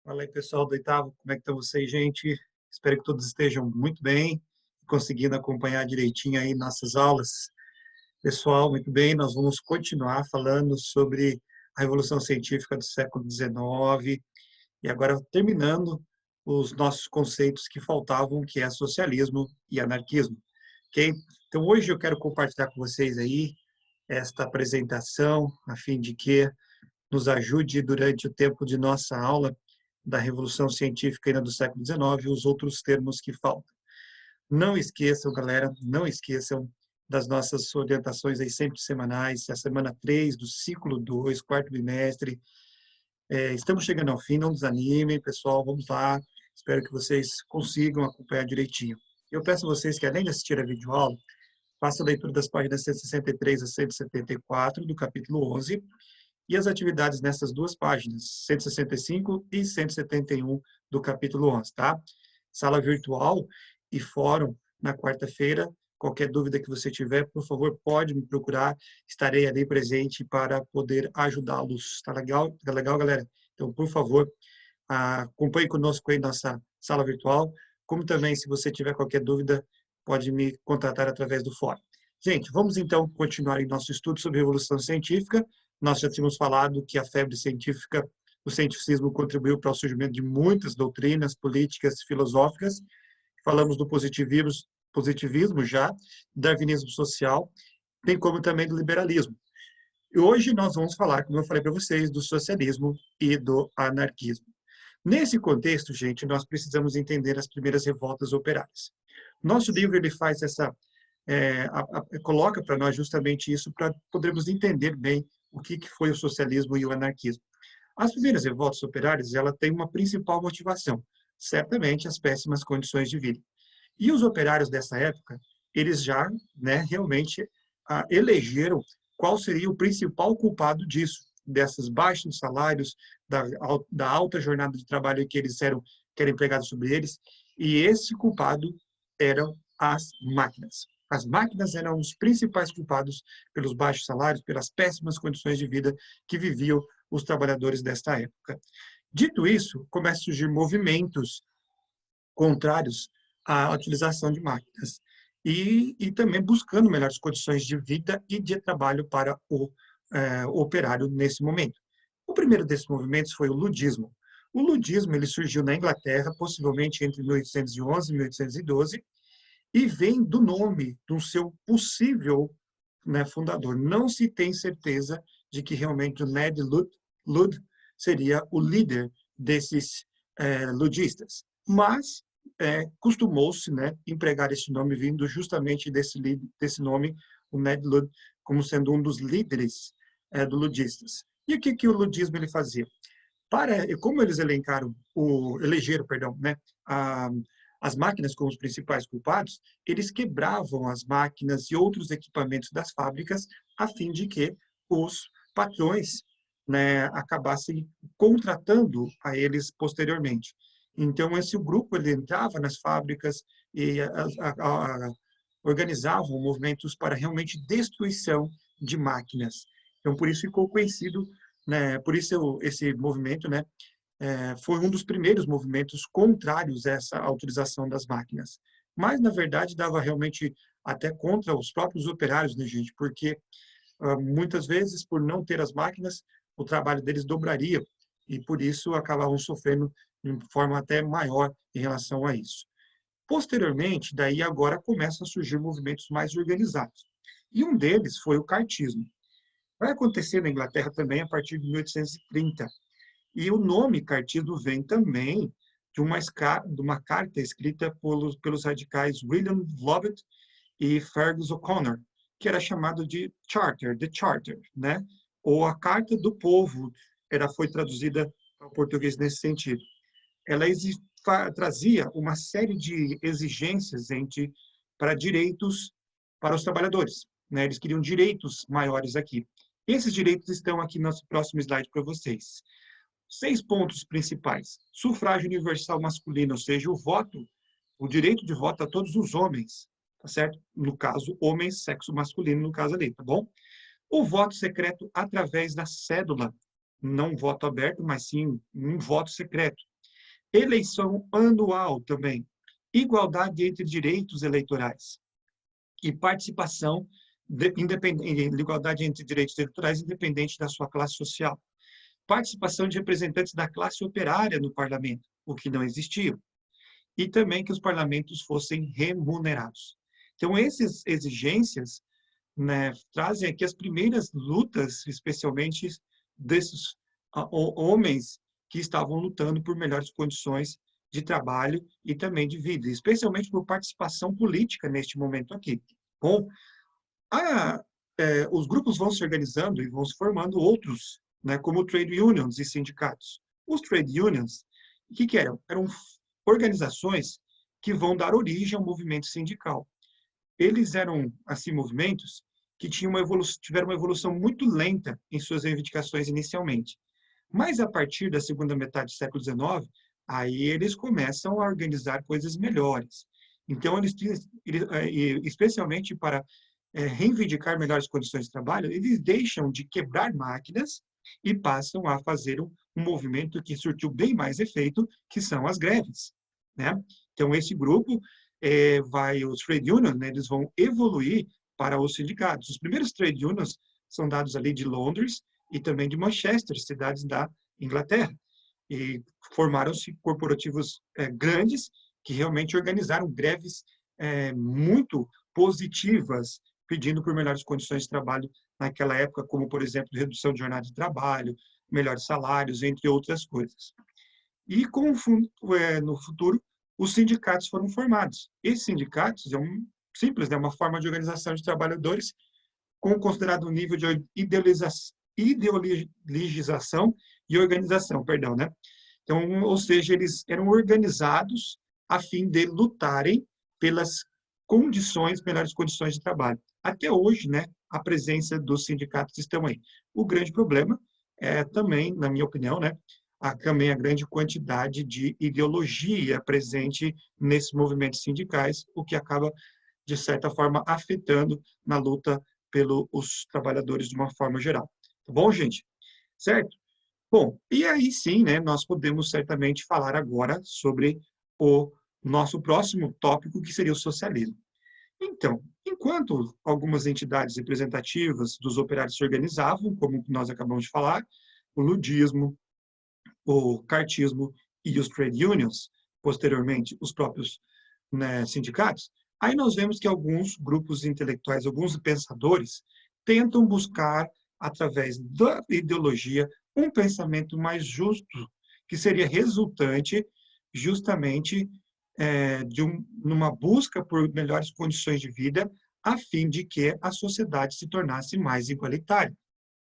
Fala aí, pessoal do oitavo, como é que estão vocês, gente? Espero que todos estejam muito bem, conseguindo acompanhar direitinho aí nossas aulas. Pessoal, muito bem, nós vamos continuar falando sobre a Revolução Científica do século XIX e agora terminando os nossos conceitos que faltavam, que é socialismo e anarquismo, ok? Então, hoje eu quero compartilhar com vocês aí esta apresentação, a fim de que nos ajude durante o tempo de nossa aula da Revolução Científica ainda do século XIX e os outros termos que faltam. Não esqueçam, galera, não esqueçam das nossas orientações aí sempre semanais, a semana 3 do ciclo 2, quarto bimestre. Estamos chegando ao fim, não desanimem, pessoal, vamos lá. Espero que vocês consigam acompanhar direitinho. Eu peço a vocês que, além de assistir a videoaula, façam a leitura das páginas 163 a 174 do capítulo 11 e as atividades nessas duas páginas, 165 e 171 do capítulo 11, tá? Sala virtual e fórum na quarta-feira. Qualquer dúvida que você tiver, por favor, pode me procurar. Estarei ali presente para poder ajudá-los. Tá legal, galera? Então, por favor, acompanhe conosco aí nossa sala virtual, como também, se você tiver qualquer dúvida, pode me contatar através do fórum. Gente, vamos então continuar em nosso estudo sobre Revolução Científica. Nós já tínhamos falado que a febre científica, o cientificismo contribuiu para o surgimento de muitas doutrinas políticas, filosóficas. Falamos do positivismo já, darwinismo social, bem como também do liberalismo. E hoje nós vamos falar, como eu falei para vocês, do socialismo e do anarquismo. Nesse contexto, gente, nós precisamos entender as primeiras revoltas operárias. Nosso livro ele faz essa coloca para nós justamente isso para podermos entender bem o que foi o socialismo e o anarquismo. As primeiras revoltas operárias, ela tem uma principal motivação, certamente as péssimas condições de vida. E os operários dessa época, eles já, né, realmente elegeram qual seria o principal culpado disso, desses baixos salários, da alta jornada de trabalho que era empregada sobre eles, e esse culpado eram as máquinas. As máquinas eram os principais culpados pelos baixos salários, pelas péssimas condições de vida que viviam os trabalhadores desta época. Dito isso, começam a surgir movimentos contrários à utilização de máquinas e também buscando melhores condições de vida e de trabalho para o operário nesse momento. O primeiro desses movimentos foi o ludismo. O ludismo ele surgiu na Inglaterra, possivelmente entre 1811 e 1812, e vem do nome do seu possível, né, fundador. Não se tem certeza de que realmente o Ned Ludd seria o líder desses ludistas, mas costumou-se, né, empregar esse nome vindo justamente desse nome, o Ned Ludd, como sendo um dos líderes do ludistas. E o que o ludismo ele fazia? Como eles elegeram, perdão, né, as máquinas como os principais culpados, eles quebravam as máquinas e outros equipamentos das fábricas a fim de que os patrões, né, acabassem contratando a eles posteriormente. Então, esse grupo ele entrava nas fábricas e organizavam movimentos para realmente destruição de máquinas. Então, por isso ficou conhecido, né, por isso esse movimento, né, foi um dos primeiros movimentos contrários a essa utilização das máquinas. Mas, na verdade, dava realmente até contra os próprios operários, né, gente? Porque, muitas vezes, por não ter as máquinas, o trabalho deles dobraria e, por isso, acabavam sofrendo de forma até maior em relação a isso. Posteriormente, daí agora começam a surgir movimentos mais organizados. E um deles foi o cartismo. Vai acontecer na Inglaterra também a partir de 1830. E o nome cartismo vem também de uma carta escrita pelos radicais William Lovett e Fergus O'Connor, que era chamado de Charter, The Charter, né? Ou a Carta do Povo, foi traduzida ao português nesse sentido. Ela trazia uma série de exigências para direitos para os trabalhadores, né? Eles queriam direitos maiores aqui. Esses direitos estão aqui no próximo slide para vocês. 6 pontos principais. Sufrágio universal masculino, ou seja, o direito de voto a todos os homens, tá certo? No caso, homens, sexo masculino, no caso ali, tá bom? O voto secreto através da cédula, não voto aberto, mas sim um voto secreto. eleição anual também, igualdade entre direitos eleitorais e participação, igualdade entre direitos eleitorais independente da sua classe social. Participação de representantes da classe operária no parlamento, o que não existia. E também que os parlamentos fossem remunerados. Então, essas exigências, né, trazem aqui as primeiras lutas, especialmente desses homens que estavam lutando por melhores condições de trabalho e também de vida, especialmente por participação política neste momento aqui. Bom, os grupos vão se organizando e vão se formando outros, né, como trade unions e sindicatos. Os trade unions, o que eram? Eram organizações que vão dar origem ao movimento sindical. Eles eram, assim, movimentos que tiveram uma evolução muito lenta em suas reivindicações inicialmente. Mas, a partir da segunda metade do século XIX, aí eles começam a organizar coisas melhores. Então, especialmente para reivindicar melhores condições de trabalho, eles deixam de quebrar máquinas e passam a fazer um movimento que surtiu bem mais efeito, que são as greves, né? Então, esse grupo, os trade unions, né, eles vão evoluir para os sindicatos. Os primeiros trade unions são dados ali de Londres e também de Manchester, cidades da Inglaterra. E formaram-se corporativos grandes que realmente organizaram greves muito positivas, pedindo por melhores condições de trabalho naquela época, como, por exemplo, redução de jornada de trabalho, melhores salários, entre outras coisas. E no futuro, os sindicatos foram formados. Esses sindicatos é simples, né, uma forma de organização de trabalhadores com considerado um nível de ideologização e organização, perdão, né? Então, ou seja, eles eram organizados a fim de lutarem pelas melhores condições de trabalho. Até hoje, né, a presença dos sindicatos estão aí. O grande problema é também, na minha opinião, né, também a grande quantidade de ideologia presente nesses movimentos sindicais, o que acaba, de certa forma, afetando na luta pelos trabalhadores de uma forma geral. Tá bom, gente? Certo? Bom, e aí sim, né, nós podemos certamente falar agora sobre o nosso próximo tópico, que seria o socialismo. Então, enquanto algumas entidades representativas dos operários se organizavam, como nós acabamos de falar, o ludismo, o cartismo e os trade unions, posteriormente os próprios, né, sindicatos, aí nós vemos que alguns grupos intelectuais, alguns pensadores, tentam buscar, através da ideologia, um pensamento mais justo, que seria resultante justamente numa busca por melhores condições de vida, a fim de que a sociedade se tornasse mais igualitária,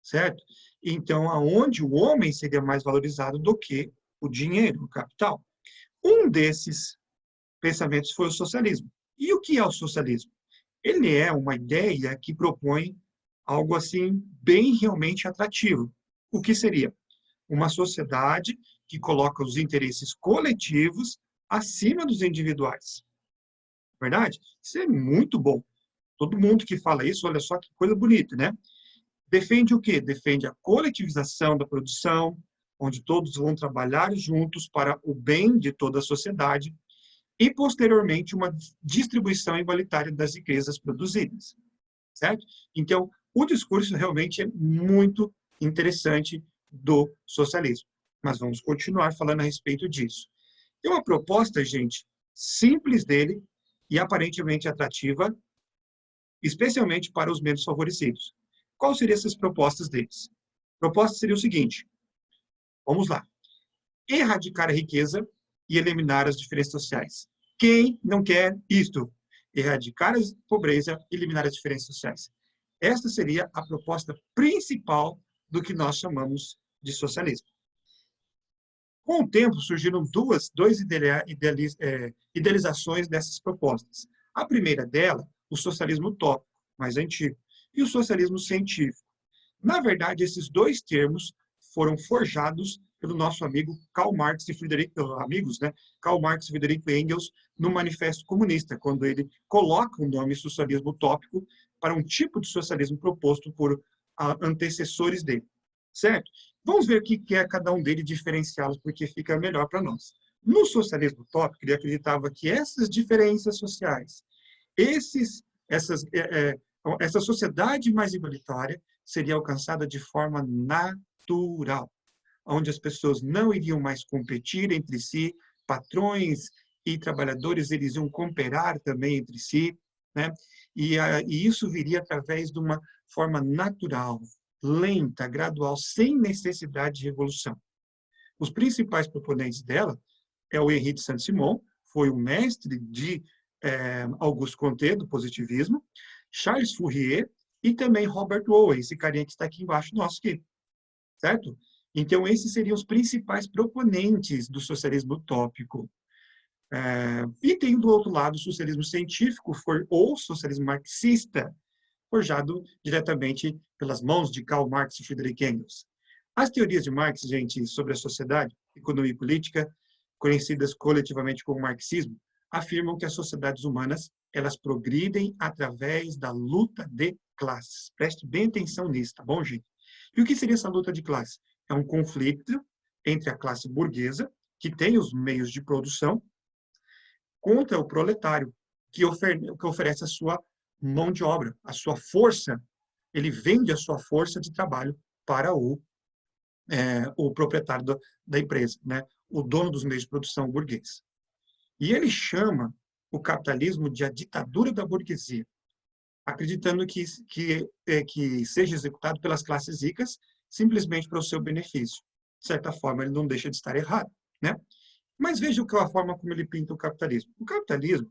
certo? Então, aonde o homem seria mais valorizado do que o dinheiro, o capital. Um desses pensamentos foi o socialismo. E o que é o socialismo? Ele é uma ideia que propõe algo assim bem realmente atrativo. O que seria? Uma sociedade que coloca os interesses coletivos acima dos individuais. Verdade? Isso é muito bom. Todo mundo que fala isso, olha só que coisa bonita, né? Defende o quê? Defende a coletivização da produção, onde todos vão trabalhar juntos para o bem de toda a sociedade, e, posteriormente, uma distribuição igualitária das riquezas produzidas, certo? Então, o discurso realmente é muito interessante do socialismo, mas vamos continuar falando a respeito disso. Tem uma proposta, gente, simples dele e aparentemente atrativa, especialmente para os menos favorecidos. Quais seriam essas propostas deles? A proposta seria o seguinte, vamos lá, erradicar a riqueza e eliminar as diferenças sociais. Quem não quer isto? Erradicar a pobreza e eliminar as diferenças sociais. Esta seria a proposta principal do que nós chamamos de socialismo. Com o tempo, surgiram duas idealizações dessas propostas. A primeira dela, o socialismo utópico, mais antigo, e o socialismo científico. Na verdade, esses dois termos foram forjados pelo nosso amigo Karl Marx e Karl Marx e Friedrich Engels no Manifesto Comunista, quando ele coloca o nome socialismo utópico para um tipo de socialismo proposto por antecessores dele, certo? Vamos ver o que é cada um deles, diferenciá-los, porque fica melhor para nós. No socialismo utópico, ele acreditava que essas diferenças sociais, esses, essas, essa sociedade mais igualitária seria alcançada de forma natural, onde as pessoas não iriam mais competir entre si, patrões e trabalhadores eles iam cooperar também entre si, né? E isso viria através de uma forma natural, lenta, gradual, sem necessidade de revolução. Os principais proponentes dela é o Henri de Saint-Simon, foi o mestre de Auguste Comte, do positivismo, Charles Fourier e também Robert Owen, esse carinha que está aqui embaixo nosso aqui, certo? Então, esses seriam os principais proponentes do socialismo utópico. E tem, do outro lado, o socialismo científico ou socialismo marxista, forjado diretamente pelas mãos de Karl Marx e Friedrich Engels. As teorias de Marx, gente, sobre a sociedade, economia e política, conhecidas coletivamente como marxismo, afirmam que as sociedades humanas elas progridem através da luta de classes. Preste bem atenção nisso, tá bom, gente? E o que seria essa luta de classes? É um conflito entre a classe burguesa, que tem os meios de produção, contra o proletário, que oferece a sua mão de obra, a sua força. Ele vende a sua força de trabalho para o proprietário da empresa, né? O dono dos meios de produção burguês. E ele chama o capitalismo de a ditadura da burguesia, acreditando que seja executado pelas classes ricas simplesmente para o seu benefício. De certa forma, ele não deixa de estar errado, né? Mas veja a forma como ele pinta o capitalismo. O capitalismo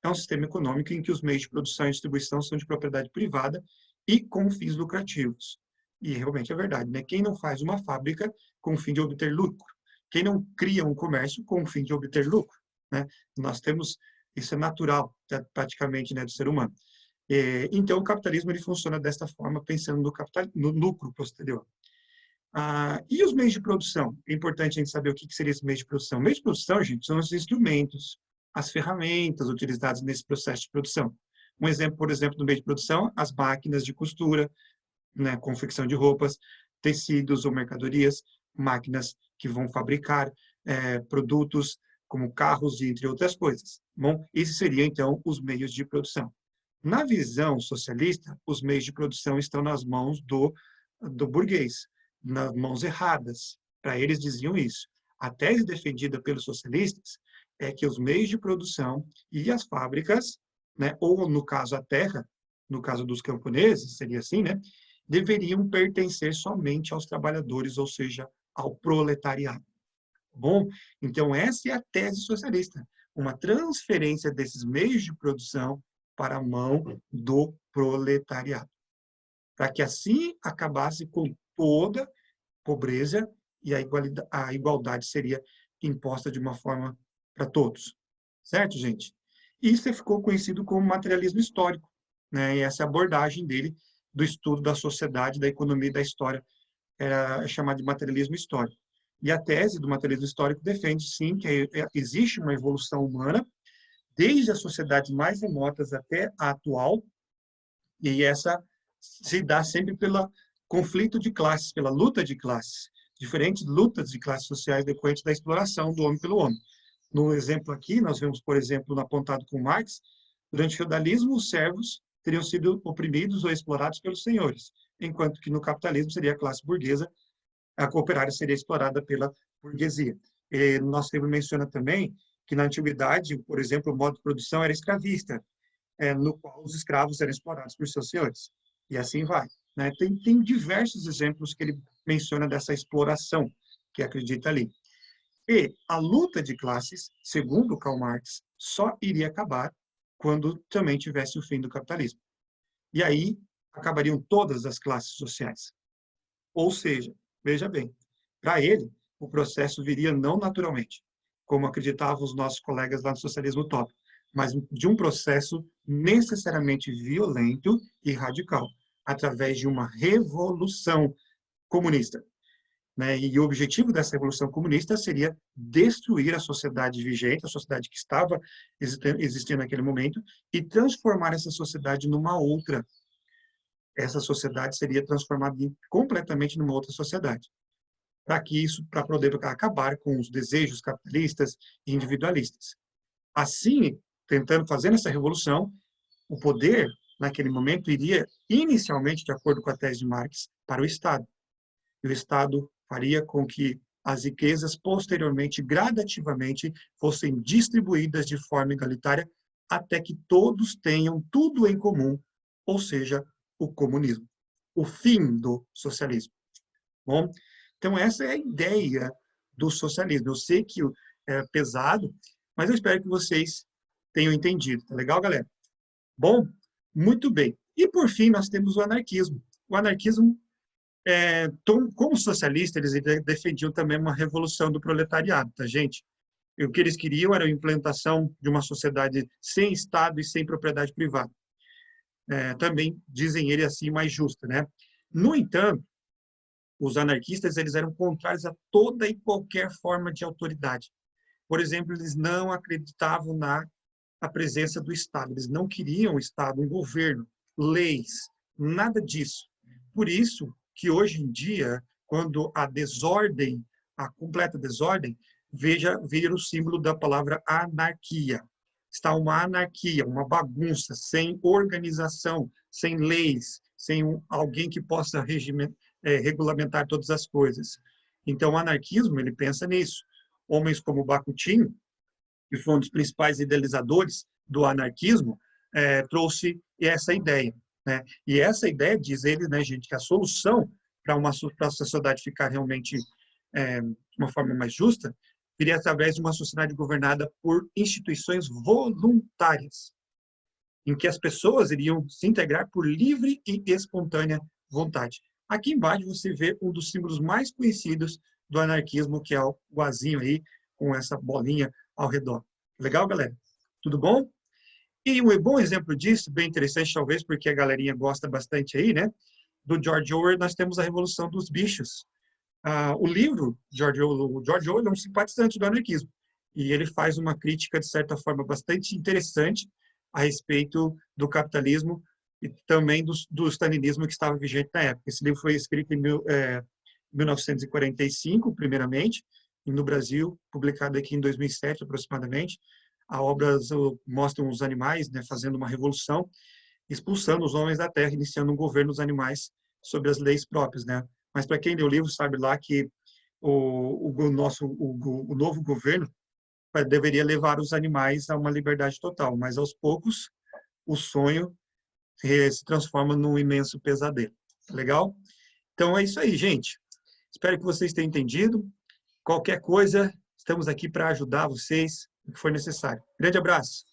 é um sistema econômico em que os meios de produção e distribuição são de propriedade privada e com fins lucrativos. E realmente é verdade, né? Quem não faz uma fábrica com o fim de obter lucro? Quem não cria um comércio com o fim de obter lucro? Né? Nós temos, isso é natural, praticamente, né, do ser humano. Então, o capitalismo ele funciona desta forma, pensando no lucro posterior. E os meios de produção? É importante a gente saber o que seria esse meio de produção. Meios de produção, gente, são os instrumentos, as ferramentas utilizadas nesse processo de produção. Um exemplo, por exemplo, do meio de produção, as máquinas de costura, né, confecção de roupas, tecidos ou mercadorias, máquinas que vão fabricar produtos como carros, entre outras coisas. Bom, esses seriam, então, os meios de produção. Na visão socialista, os meios de produção estão nas mãos do burguês, nas mãos erradas. Para eles diziam isso. A tese defendida pelos socialistas é que os meios de produção e as fábricas, né, ou no caso a terra, no caso dos camponeses, seria assim, né, deveriam pertencer somente aos trabalhadores, ou seja, ao proletariado. Bom, então essa é a tese socialista, uma transferência desses meios de produção para a mão do proletariado, para que assim acabasse com toda pobreza e a igualdade seria imposta de uma forma para todos. Certo, gente? Isso ficou conhecido como materialismo histórico, né? E essa abordagem dele do estudo da sociedade, da economia e da história é chamada de materialismo histórico. E a tese do materialismo histórico defende, sim, que existe uma evolução humana desde as sociedades mais remotas até a atual, e essa se dá sempre pelo conflito de classes, pela luta de classes, diferentes lutas de classes sociais decorrentes da exploração do homem pelo homem. No exemplo aqui, nós vemos, por exemplo, apontado com Marx, durante o feudalismo, os servos teriam sido oprimidos ou explorados pelos senhores, enquanto que no capitalismo seria a classe burguesa, a operária seria explorada pela burguesia. E nosso livro menciona também que na antiguidade, por exemplo, o modo de produção era escravista, no qual os escravos eram explorados por seus senhores. E assim vai. Né? Tem diversos exemplos que ele menciona dessa exploração que acredita ali. E a luta de classes, segundo Karl Marx, só iria acabar quando também tivesse o fim do capitalismo. E aí acabariam todas as classes sociais. Ou seja, veja bem, para ele, o processo viria não naturalmente, como acreditavam os nossos colegas lá no socialismo utópico, mas de um processo necessariamente violento e radical, através de uma revolução comunista. Né? E o objetivo dessa revolução comunista seria destruir a sociedade vigente, a sociedade que estava existindo naquele momento, e transformar essa sociedade numa outra. Essa sociedade seria transformada completamente numa outra sociedade. para poder acabar com os desejos capitalistas e individualistas. Assim, fazendo essa revolução, o poder, naquele momento, iria inicialmente, de acordo com a tese de Marx, para o Estado. E o Estado faria com que as riquezas, posteriormente, gradativamente, fossem distribuídas de forma igualitária, até que todos tenham tudo em comum, ou seja, o comunismo, o fim do socialismo. Bom, então essa é a ideia do socialismo. Eu sei que é pesado, mas eu espero que vocês tenham entendido. Tá legal, galera? Bom, muito bem. E, por fim, nós temos o anarquismo. O anarquismo, como socialista, eles defendiam também uma revolução do proletariado, tá, gente? E o que eles queriam era a implantação de uma sociedade sem Estado e sem propriedade privada. Também, dizem ele assim, mais justa, né? No entanto, os anarquistas, eles eram contrários a toda e qualquer forma de autoridade. Por exemplo, eles não acreditavam na presença do Estado. Eles não queriam o Estado, um governo, leis, nada disso. Por isso que hoje em dia, quando a desordem, a completa desordem, vira o símbolo da palavra anarquia. Está uma anarquia, uma bagunça, sem organização, sem leis, sem alguém que possa regulamentar todas as coisas. Então, o anarquismo, ele pensa nisso. Homens como Bakhtin, que foi um dos principais idealizadores do anarquismo, trouxe essa ideia, né? E essa ideia, diz ele, né, gente, que a solução para a sociedade ficar realmente de uma forma mais justa viria através de uma sociedade governada por instituições voluntárias, em que as pessoas iriam se integrar por livre e espontânea vontade. Aqui embaixo você vê um dos símbolos mais conhecidos do anarquismo, que é o azinho aí, com essa bolinha ao redor. Legal, galera? Tudo bom? E um bom exemplo disso, bem interessante talvez, porque a galerinha gosta bastante aí, né? Do George Orwell, nós temos a Revolução dos Bichos. O livro, George Orwell é um simpatizante do anarquismo, e ele faz uma crítica, de certa forma, bastante interessante a respeito do capitalismo e também do stalinismo que estava vigente na época. Esse livro foi escrito em 1945, primeiramente, e no Brasil, publicado aqui em 2007, aproximadamente. A obra mostra os animais, né, fazendo uma revolução, expulsando os homens da terra, iniciando um governo dos animais sobre as leis próprias, né? Mas para quem lê o livro sabe lá que o novo governo deveria levar os animais a uma liberdade total, mas aos poucos o sonho se transforma num imenso pesadelo. Legal? Então é isso aí, gente. Espero que vocês tenham entendido. Qualquer coisa, estamos aqui para ajudar vocês, o que for necessário. Grande abraço!